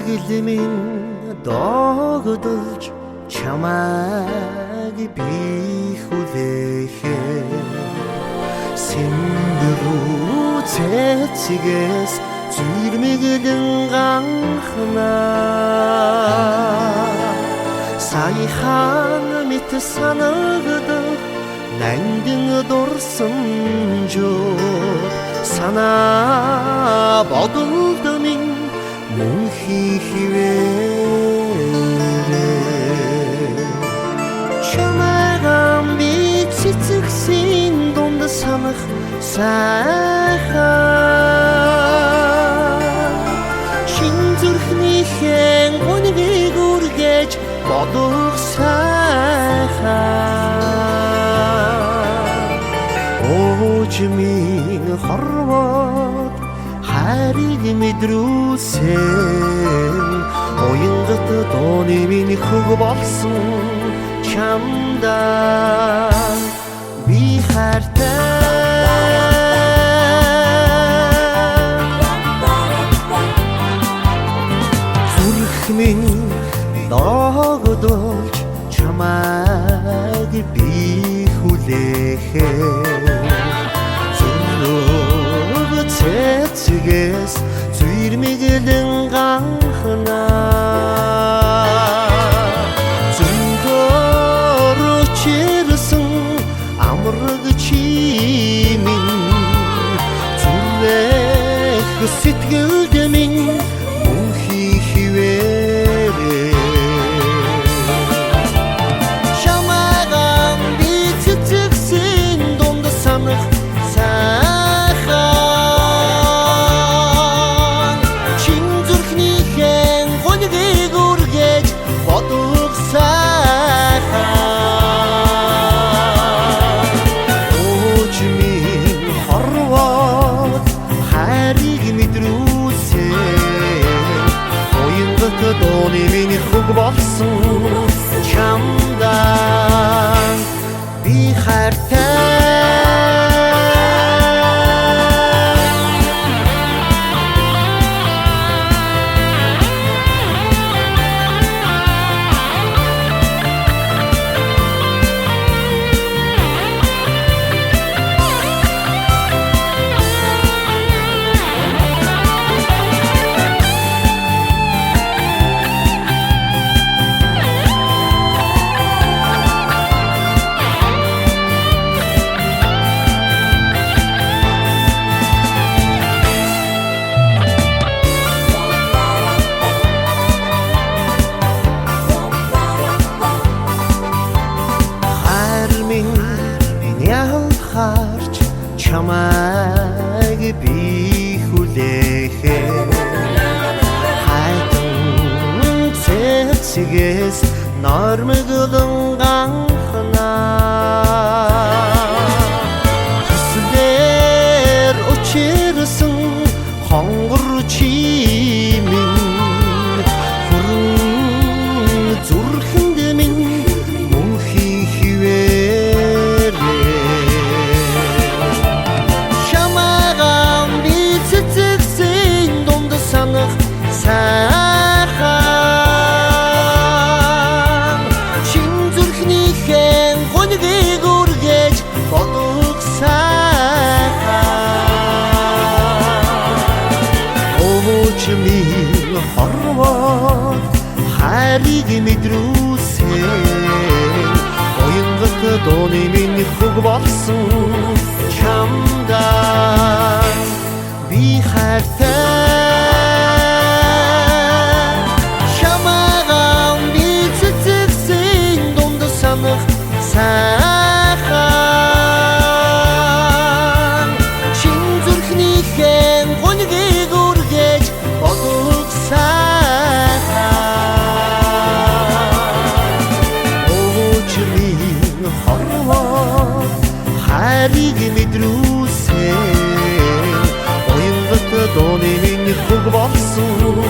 Мэргэлмэн догдолж чамайг би хүлээхээ Сэндэрүү цэцгээс зүрмэглэн ганхнаа Саяхан мэт санагдах нандин дурсамжууд санаа бодолд минь мөнхий хിവэрээ чамайган би цэцэгсийн дунд санах сайхан чин зүрхнийхэн гонгийг үргэж бодох сайхан очмин хорвоод хайрыг мэдрүүлсэн уянгат дооны минь хөг болсон чамдаа би хайртай зүрх минь догдолж чамайг би хүлээхээ цэцгээс зүрмэглэн ганхнаа зүнгөр учирсан амраг чимин зүрэх сэтгэлд минь мөнхий хിവэрээ чамайган би цэцэгсийн дунд санах дооны минь хөг болсон чамдаа би хайртай чамайг би хүлээхээ хайтан цэцгээс нормоглон ганхнаа хүслээр учирсан хонгор чимин хүрэн зүрхэнд минь мөнхий хിവэрээ сайхан чин зүрхнийхэн гонгийг үргэж бодох сайхан очмин хорвоод хайрыг мэдрүүлсэн уянгат дооны минь хөг болсон чамдаа би хайртай сайхан чин зүрхнийхэн гонгийг үргэж бодох сайхан очмин хорвоод хайрыг мэдрүүлсэн уянгат дооны минь хөг болсон